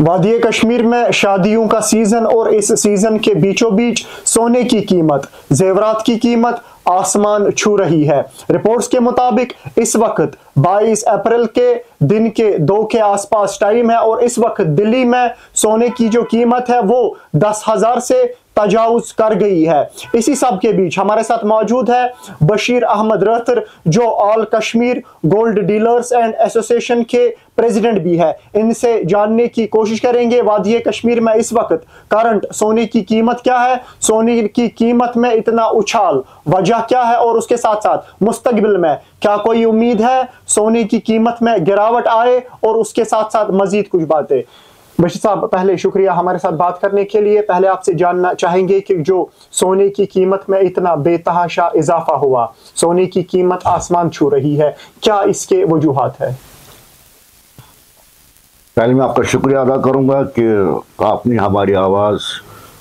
वादी कश्मीर में शादियों का सीजन और इस सीजन के बीचों बीच सोने की कीमत, जेवरात की कीमत आसमान छू रही है। रिपोर्ट्स के मुताबिक इस वक्त 22 अप्रैल के दिन के 2 के आसपास टाइम है और इस वक्त दिल्ली में सोने की जो कीमत है वो 10,000 से तजावुज कर गई है। इसी सब के बीच हमारे साथ मौजूद है बशीर अहमद रहतर, जो all Kashmir gold dealers and association के प्रेसिडेंट भी है। इनसे जानने की कोशिश करेंगे वादी कश्मीर में इस वक्त करंट सोने की कीमत क्या है, सोने की कीमत में इतना उछाल वजह क्या है और उसके साथ साथ मुस्तकबिल में क्या कोई उम्मीद है सोने की कीमत में गिरावट आए, और उसके साथ साथ मजीद कुछ बातें। बशीर साहब, पहले शुक्रिया हमारे साथ बात करने के लिए। पहले आपसे जानना चाहेंगे कि जो सोने की कीमत में इतना बेतहाशा इजाफा हुआ, सोने की कीमत आसमान छू रही है, क्या इसके वजूहात है? पहले मैं आपका शुक्रिया अदा करूंगा कि आपने हमारी आवाज़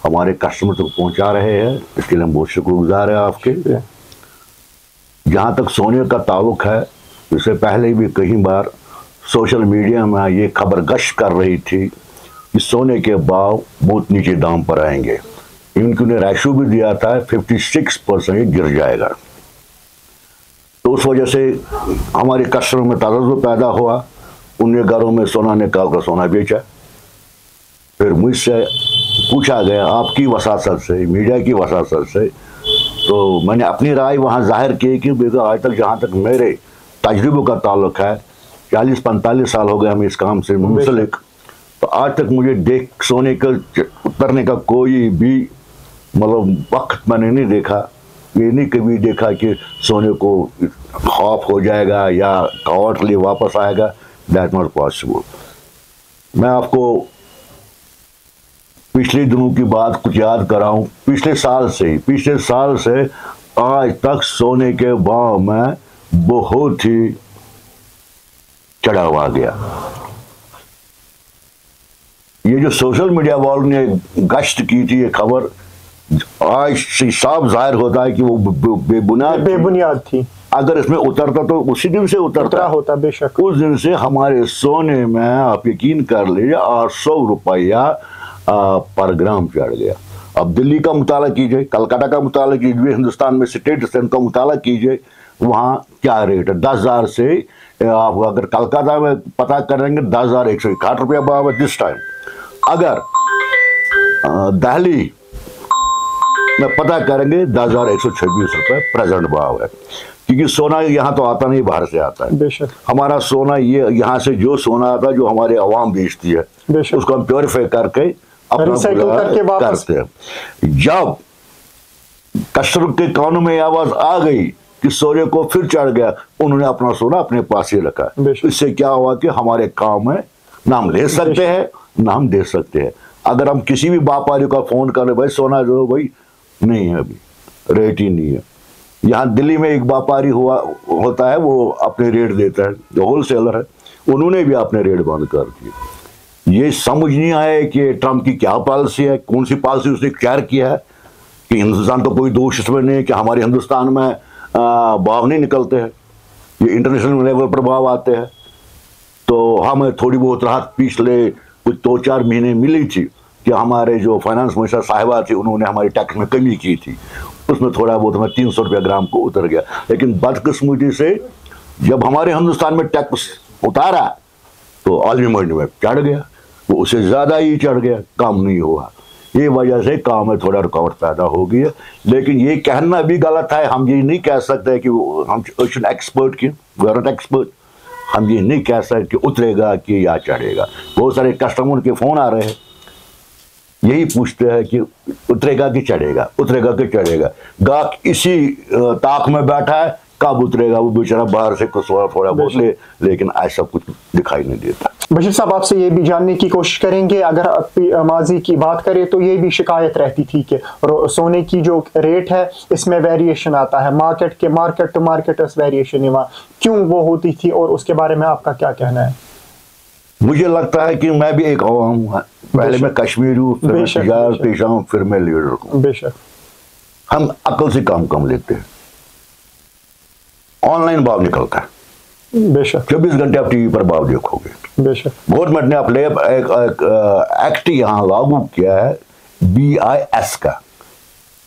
हमारे कस्टमर तक पहुंचा रहे हैं, इसके लिए हम बहुत शुक्रगुजार हैं आपके। जहाँ तक सोने का ताल्लुक है, इससे पहले भी कई बार सोशल मीडिया में ये खबर गश्त कर रही थी कि सोने के भाव बहुत नीचे दाम पर आएंगे। इनकी ने रेशो भी दिया था 56% गिर जाएगा। तो उस वजह से हमारे कस्टमर में तजर्बा पैदा हुआ, उनके घरों में सोना निकाल कर सोना बेचा। फिर मुझसे पूछा गया आपकी वसासत से, मीडिया की वसासत से, तो मैंने अपनी राय वहाँ जाहिर की कि बेटा आज तक जहाँ तक मेरे तजुर्बे का ताल्लुक है, 40-45 साल हो गए हमें इस काम से मुंसलिक, तो आज तक मुझे सोने का उतरने का कोई भी मतलब वक्त मैंने नहीं देखा। ये नहीं कभी देखा कि सोने को खौफ हो जाएगा या क्वार्टरली वापस आएगा। That not possible. मैं आपको पिछले दिनों की बात कुछ याद कराऊं। पिछले साल से आज तक सोने के भाव में बहुत ही चढ़ाव आ गया। ये जो सोशल मीडिया वालों ने गश्त की थी, ये खबर आज से साफ जाहिर होता है कि वो बेबुनियाद थी। अगर इसमें उतरता तो उसी दिन से उतरता होता, बेशक। उस दिन से हमारे सोने में आप यकीन कर लीजिए 800 रुपया पर ग्राम चढ़ गया। अब दिल्ली का मुताला कीजिए, कलकत्ता का मुताला कीजिए, हिंदुस्तान में स्टेट का मुताला कीजिए, वहाँ क्या रेट है। 10,000 से आप अगर कलकत्ता में पता करेंगे 10,161 रुपया भाव है दिस टाइम। अगर दिल्ली में पता करेंगे 10,126 रुपये प्रेजेंट भाव है, क्योंकि सोना यहाँ तो आता नहीं, बाहर से आता है। बेशक। हमारा सोना ये यहाँ से जो सोना आता जो हमारे अवाम बेचती है, उसको हम प्योरीफाई करके अपना करते हैं। जब कस्टमर के कानों में आवाज आ गई कि सोने को फिर चढ़ गया, उन्होंने अपना सोना अपने पास ही रखा। इससे क्या हुआ कि हमारे काम में ना हम ले सकते हैं ना हम दे सकते हैं। अगर हम किसी भी व्यापारी का फोन करें, भाई सोना जो भाई नहीं है, अभी रेट ही नहीं है। यहाँ दिल्ली में एक व्यापारी होता है, वो अपने रेट देता है, जो होलसेलर है, उन्होंने भी अपने रेट बंद कर दिए। ये समझ नहीं आया कि ट्रम्प की क्या पॉलिसी है, कौन सी पॉलिसी उसने तैयार किया है कि हिंदुस्तान तो कोई दोष इसमें नहीं है कि हमारे हिंदुस्तान में भाव नहीं निकलते हैं, ये इंटरनेशनल लेवल पर भाव आते हैं। तो हमें थोड़ी बहुत राहत पिछले कुछ 2-4 महीने मिली थी कि हमारे जो फाइनेंस मिनिस्टर साहिबा थी, उन्होंने हमारी टैक्स में कमी की थी, उसमें थोड़ा बहुत हमें 300 रुपया ग्राम को उतर गया। लेकिन बदकिस्मती से जब हमारे हिंदुस्तान में टैक्स उतारा तो आलमी मंडी में चढ़ गया, वो उससे ज़्यादा ही चढ़ गया, काम नहीं हुआ। ये वजह से काम में थोड़ा रुकावट पैदा हो गई है। लेकिन ये कहना भी गलत है, हम ये नहीं कह सकते कि हम एक्सपर्ट की एक्सपर्ट, हम ये नहीं कह सकते कि उतरेगा कि या चढ़ेगा। बहुत सारे कस्टमर के फ़ोन आ रहे हैं, यही पूछते हैं कि उतरेगा कि चढ़ेगा, उतरेगा कि चढ़ेगा। गाहक इसी ताक में बैठा है, कब उतरेगा, वो बेचारा बाहर से कुछ थोड़ा बहुत ले, लेकिन ऐसा कुछ दिखाई नहीं देता। बशीर साहब, आपसे ये भी जानने की कोशिश करेंगे, अगर माजी की बात करें तो ये भी शिकायत रहती थी कि सोने की जो रेट है इसमें वेरिएशन आता है, मार्केट टू मार्केट वेरिएशन, क्यों वो होती थी और उसके बारे में आपका क्या कहना है? मुझे लगता है कि मैं भी एक अवाम हूँ, पहले मैं कश्मीरी हूँ, फिर मैं तिजारत पेशा हूँ, फिर मैं लीडर हूँ। बेशक। हम अकल से काम कम लेते हैं। ऑनलाइन भाव निकलता है, बेशक 24 घंटे आप टीवी पर भाव देखोगे। बेशक गवर्नमेंट ने अपने एक एक्ट यहाँ लागू किया है, BIS का,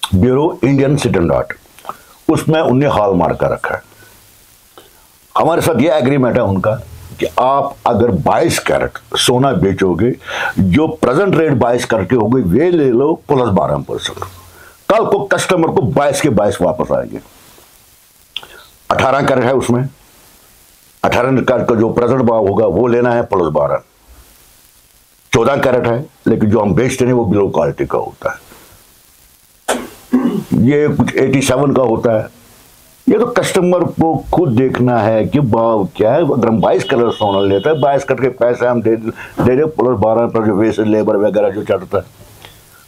ब्यूरो इंडियन स्टैंडर्ड, उसमें उन्हें हॉल मार कर रखा है। हमारे साथ ये एग्रीमेंट है उनका कि आप अगर 22 कैरेट सोना बेचोगे, जो प्रेजेंट रेट 22 कैरेट की होगी वे ले लो प्लस 12%। कल को कस्टमर को 22 के 22 वापस आएंगे। 18 कैरेट है उसमें, 18 कैरेट का जो प्रेजेंट भाव होगा वो लेना है प्लस 12। 14 कैरेट है लेकिन जो हम बेचते हैं वो बिलो क्वालिटी का होता है, ये कुछ 87 का होता है। ये तो कस्टमर को खुद देखना है कि भाव क्या है। अगर हम 22 कैरेट सोना लेते हैं, 22 कैरेट के पैसे हम दे रहे प्लस 12 पर जो वेस्ट लेबर वगैरह जो चढ़ता है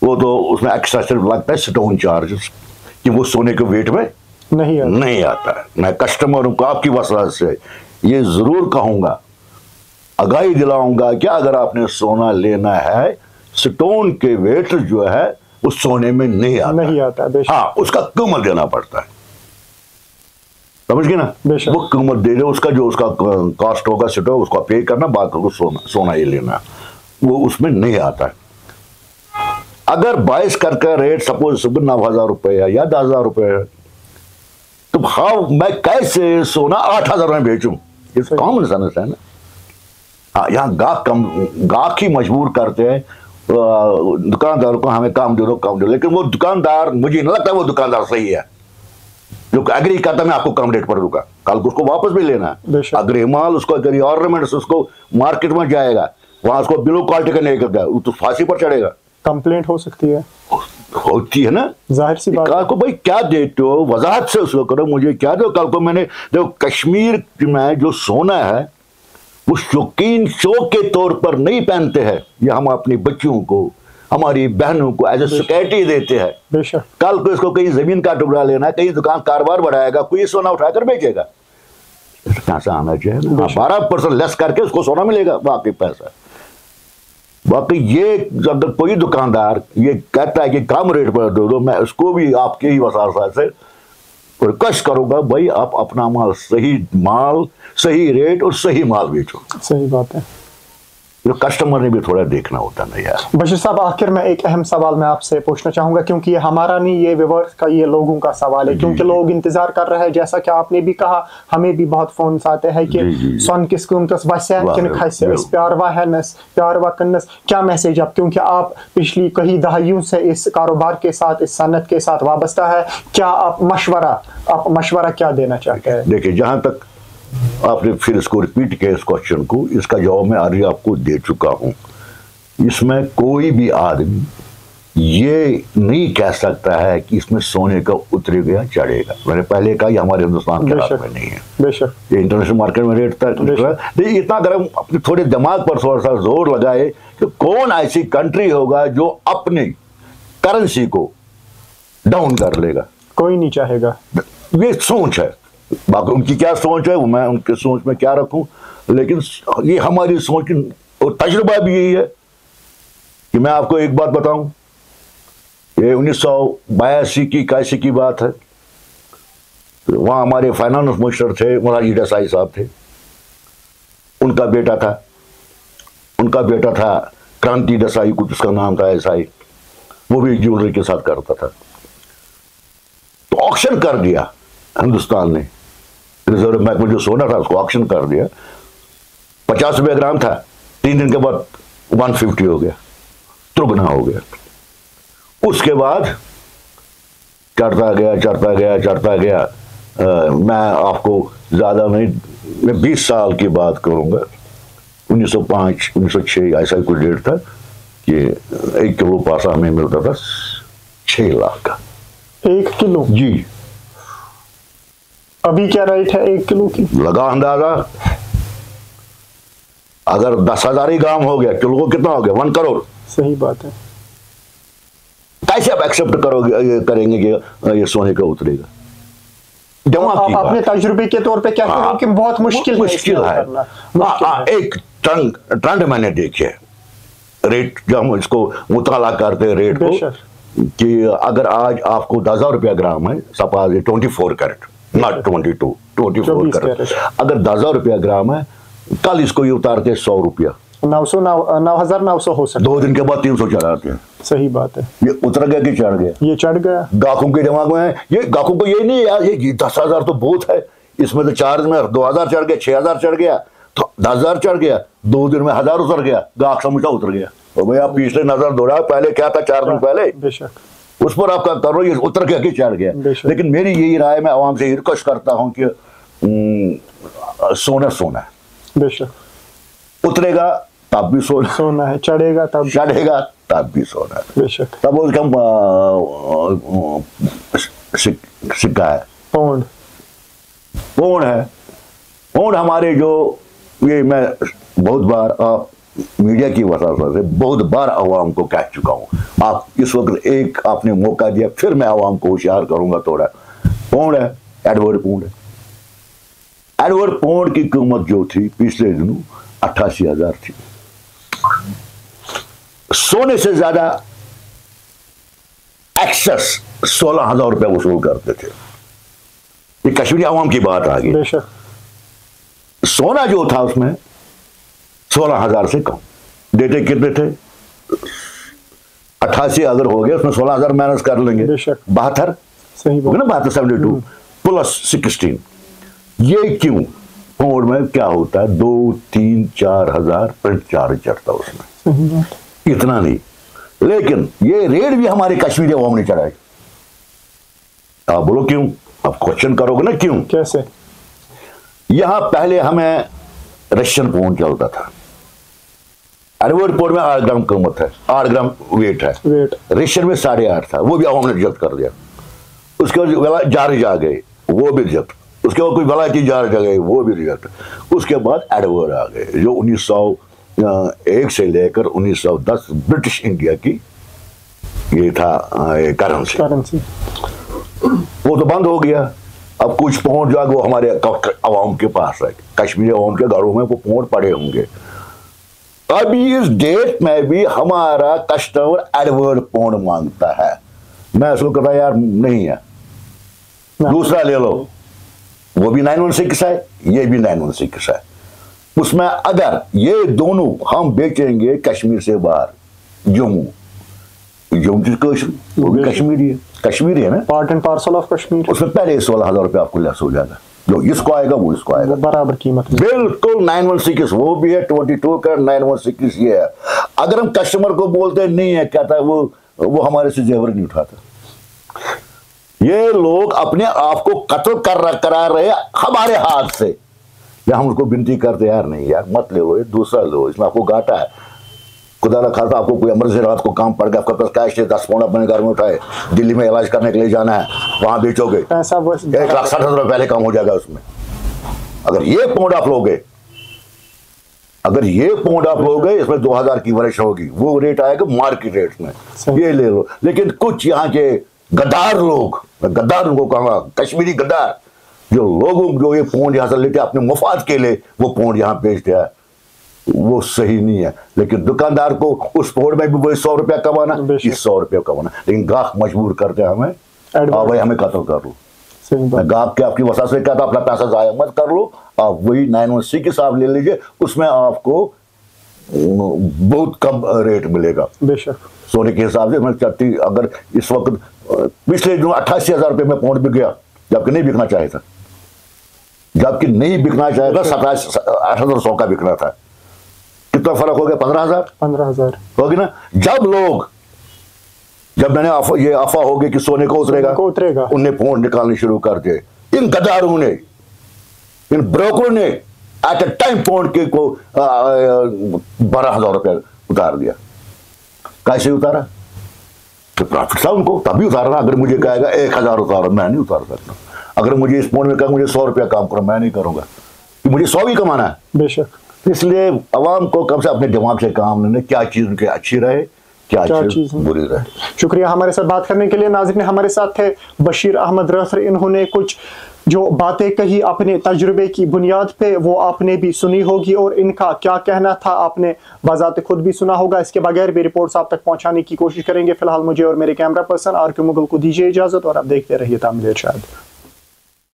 वो तो उसमें एक्स्ट्रा सिर्फ लगता है स्टोन चार्जेस, कि वो सोने के वेट में नहीं आता है। मैं कस्टमरों को आपकी वजह से ये जरूर कहूंगा, आगाही दिलाऊंगा कि अगर आपने सोना लेना है, स्टोन के वेट जो है उस सोने में नहीं आता। हाँ, उसका कीमत देना पड़ता है, समझ गए ना। वो कीमत दे दे, उसका जो उसका कॉस्ट होगा स्टोन उसका पे करना, बाकी को सोना ही लेना, वो उसमें नहीं आता है। अगर 22 कैरेट का रेट सपोज 9,000 रुपए है या 10,000 रुपए है, तो हाँ मैं कैसे सोना 8,000 में बेचूं? ये कॉमन सेंस है ना। हाँ, यहाँ गाहक ही मजबूर करते हैं दुकानदार को, हमें काम दे दो, लेकिन वो दुकानदार, मुझे नहीं लगता वो दुकानदार सही है जो एग्री करता मैं आपको कम रेट पर दूंगा, कल को उसको वापस भी लेना है। अगर ये माल उसको अगर ऑर्नामेंट्स उसको मार्केट में जाएगा, वहां उसको बिलो क्वालिटी का नहीं करता, वो तो फांसी पर चढ़ेगा, कंप्लेंट हो सकती है, होती है ना, जाहिर सी बात। कल को भाई क्या देते हो, वजाहत से उसको करो, मुझे क्या दो। कल को मैंने देखो कश्मीर में जो सोना है वो शौकीन शौक के तौर पर नहीं पहनते हैं, ये हम अपनी बच्चियों को, हमारी बहनों को एज ए सिक्योरिटी देते हैं। कल को इसको कहीं जमीन का टुकड़ा लेना है, कहीं दुकान कारोबार बढ़ाएगा, कोई सोना उठाकर बेचेगा, कहां से आना चाहिए? 12% लेस करके उसको सोना मिलेगा, बाकी पैसा। बाकी ये अगर कोई दुकानदार ये कहता है कि कम रेट पर दे दो, मैं उसको भी आपके ही वसावसा से रिक्वेस्ट करूंगा, भाई आप अपना माल सही रेट और सही माल बेचो। सही बात है, जो कस्टमर ने भी थोड़ा देखना होता है यार। बशीर साहब, आखिर में एक अहम सवाल मैं आपसे पूछना चाहूंगा, क्योंकि ये हमारा नहीं, ये व्यूअर्स का, ये लोगों का सवाल है, क्योंकि लोग इंतजार कर रहे हैं। जैसा कि आपने भी कहा, हमें भी बहुत फोन आते हैं कि सोन किस कीमतस वसे किन खसे, इस प्यारवा है नस प्यारवा कन्नस, क्या मैसेज आप, क्योंकि आप पिछली कई दहाइयों से इस कारोबार के साथ, इस सनत के साथ वाबस्ता है, क्या आप मशवरा क्या देना चाहते हैं? देखिए, जहां तक आपने फिर इसको रिपीट किया इस क्वेश्चन को, इसका जवाब मैं आज आपको दे चुका हूं। इसमें कोई भी आदमी ये नहीं कह सकता है कि इसमें सोने का उतरेगा या चढ़ेगा। मैंने पहले कहा, ये हमारे हिंदुस्तान के हाथ में नहीं है, ये इंटरनेशनल मार्केट में रेट तक। इतना अगर हम अपने थोड़े दिमाग पर थोड़ा सा जोर लगाए कि कौन ऐसी कंट्री होगा जो अपनी करेंसी को डाउन कर लेगा? कोई नहीं चाहेगा। ये सोच है, बाकी उनकी क्या सोच है वो मैं उनके सोच में क्या रखूं, लेकिन ये हमारी सोच और तजुर्बा भी यही है। कि मैं आपको एक बात बताऊं, ये 1982 की 81 की बात है। वहां हमारे फाइनेंस मिनिस्टर थे मोरारजी देसाई साहब थे, उनका बेटा था क्रांति देसाई, कुछ उसका नाम था ऐसा ही, वो भी ज्वेलरी के साथ करता था। तो ऑक्शन कर दिया हिंदुस्तान ने, रिजर्व बैंक में जो सोना था उसको ऑक्शन कर दिया। 50 रुपये ग्राम था, 3 दिन के बाद 150 हो गया, त्रुगना हो गया। उसके बाद चढ़ता गया। मैं आपको ज्यादा नहीं, मैं 20 साल की बात करूंगा, 1905 1906 ऐसा कुछ डेट था कि 1 किलो पासा हमें मिलता था 6 लाख का। 1 किलो? जी। अभी क्या रेट है 1 किलो की? लगा अंदाजा, अगर 10,000 ही ग्राम हो गया, किलो को कितना हो गया? 1 करोड़। सही बात है। कैसे आप एक्सेप्ट करेंगे कि ये सोने का उतरेगा? आप अपने तजुर्बे के तौर पे क्या कह रहे हो कि बहुत मुश्किल है। एक ट्रेंड मैंने देखे रेट, जब हम इसको मुताला करते हैं रेट को, कि अगर आज आपको 10,000 रुपया ग्राम है, सपोज 24 कैरेट नॉट 24 कैरेट। अगर 10,000 रुपया ग्राम है, कल इसको ये उतार के 100 रुपया 9,900 हो सकता है, 2 दिन के बाद 300 चढ़ाते हैं। सही बात है। ये उतर गया कि चढ़ गया? ये चढ़ गया। गाहकों के दिमाग में ये, गाहकों को ये नहीं यार, ये 10,000 तो बहुत है, इसमें तो 4 दिन में 2,000 चढ़ गया, 6,000 चढ़ गया, तो 10,000 चढ़ गया, 2 दिन में 1,000 उतर गया, गाहक समझा उतर गया। तो भाई आप पिछले नजर दौड़ा, पहले क्या था 4 दिन पहले, बेशक उस पर आपका करो, ये उतर गया कि चढ़ गया। लेकिन मेरी यही राय, मैं आवाम से रिक्वेस्ट करता हूं कि सोना है, बेशक उतरेगा तब भी सोना है, चढ़ेगा तब भी सोना है, बेशक। तब उसका सिक्का है, पौंड है। पौंड हमारे जो, ये मैं बहुत बार मीडिया की वजह से बहुत बार आवाम को कह चुका हूं, आप इस वक्त एक आपने मौका दिया, फिर मैं आवाम को होशियार करूंगा थोड़ा। पौंड है, एडवर्ड पौंड है। एडवर्ड पौंड की कीमत जो थी पिछले दिनों 88,000 थी। सोने से ज्यादा एक्सेस 16,000 रुपया वसूल करते थे। ये कश्मीरी आवाम की बात आ गई। सोना जो था उसमें 16,000 से कम देते, कितने थे? 88 अगर हो गया, उसमें 16,000 माइनस कर लेंगे, 72, सही बात ना, 72 प्लस 16। ये क्यों? पौंड में क्या होता है, 2, 3, 4,000 चार्ज चढ़ता उसमें, इतना नहीं। लेकिन ये रेट भी हमारे कश्मीरी अवाम ने चढ़ाई। आप बोलो क्यों? आप क्वेश्चन करोगे ना क्यों, कैसे? यहां पहले हमें रशियन पौंड चलता था, एडवर्ड पौंड में 8 ग्राम कीमत है, 8 ग्राम वेट है, रशियन में 8.5 था, वो भी अवाम ने रिजेक्ट कर दिया। उसके बाद जार्ज आ गए, वो भी रिजेक्ट। उसके बाद कोई वलायती जार्ज आ गए, वो भी रिजेक्ट। उसके बाद एडवर्ड आ गए, जो 1901 से लेकर 1910 ब्रिटिश इंडिया की ये था करेंसी, वो तो बंद हो गया। अब कुछ पौंड जो है वो हमारे अवाम के पास है, कश्मीरी अवाम के घरों में वो पौंड पड़े होंगे। अभी इस डेट में भी हमारा कस्टमर एडवर्ड पौंड मांगता है। मैं उसको कहता यार नहीं है, दूसरा ले लो, वो भी 916 है, ये भी 916 है। उसमें अगर ये दोनों हम बेचेंगे कश्मीर से बाहर, जम्मू वो भी कश्मीरी है ना, part and parcel of Kashmir, उसमें पहले 16,000 रुपया आपको लेस हो जाएगा, जो इसको आएगा वो इसको आएगा, बराबर कीमत, बिल्कुल। 916 वो भी है, 22 का 916 ये है। अगर हम कस्टमर को बोलते नहीं है, कहता है वो हमारे से जेवर नहीं उठाता। ये लोग अपने आप को कत्ल करा रहे हमारे हाथ से, या हम उसको विनती करते यार नहीं यार मत ले लो, दूसरा लो, इसमें आपको घाटा है। खुदा न खासा आपको कोई इमरजेंसी रात को काम पड़ गया, आपका पास कैश है, 10 पौंड अपने घर में उठाए, दिल्ली में इलाज करने के लिए जाना है, वहां बेचोगे, 1,60,000 पहले कम हो जाएगा उसमें। अगर ये पौंड आप लोगे, इसमें 2,000 की वर्ष होगी, वो रेट आएगा मार्केट रेट में, ये ले लो। लेकिन कुछ यहाँ के गद्दार लोग, गद्दार को कहूँगा, कश्मीरी गद्दार, जो ये पौंड यहाँ से लेके अपने मुफाद के लिए वो पौंड यहाँ बेचते हैं, वो सही नहीं है। लेकिन दुकानदार को उस पौंड में भी वही 100 रुपया कमाना, इस 100 रुपया कमाना, लेकिन गाहक मजबूर करते हैं हमें, भाई हमें कत्ल कर लो। मैं गाहक के आपकी वजह से कहता अपना पैसा जाया मत कर लो, आप वही 916 के हिसाब ले लीजिए, उसमें आपको बहुत कम रेट मिलेगा। बेशक सोने के हिसाब से मैं चाहती, अगर इस वक्त पिछले दिनों 88,000 रुपये में पौंड बिक गया, जबकि नहीं बिकना चाहे था, 17,800 का बिकना था। कितना फर्क हो गया? 15,000 होगी ना। जब मैंने ये अफवाह हो गई कि सोने को उतरेगा, उनने पौंड निकालने शुरू कर दिए। इन गद्दारों ने, इन ब्रोकरों ने एट ए टाइम पौंड के को 12,000 रुपया उतार दिया। कैसे उतारा? तो प्रॉफिट था उनको, तभी उतारना। अगर मुझे कहेगा 1,000 उतारो, मैं नहीं उतार सकता। अगर मुझे इस पौंड में कहा मुझे 100 रुपया काम करो, मैं नहीं करूंगा, कि मुझे 100 भी कमाना है। बेशक। इसलिए अवाम को कम से अपने दिमाग से काम लेने, क्या चीज उनके अच्छी रहे, क्या चीज बुरी रहे। शुक्रिया हमारे साथ बात करने के लिए। नाज़रीन, हमारे साथ थे बशीर अहमद रसर। इन्होंने कुछ जो बातें कही अपने तजुर्बे की बुनियाद पे, वो आपने भी सुनी होगी, और इनका क्या कहना था आपने बाज़ात खुद भी सुना होगा। इसके बगैर भी रिपोर्ट्स आप तक पहुंचाने की कोशिश करेंगे। फिलहाल मुझे और मेरे कैमरा पर्सन RQ मुगल को दीजिए इजाजत, और आप देखते रहिए तामिल इरशाद।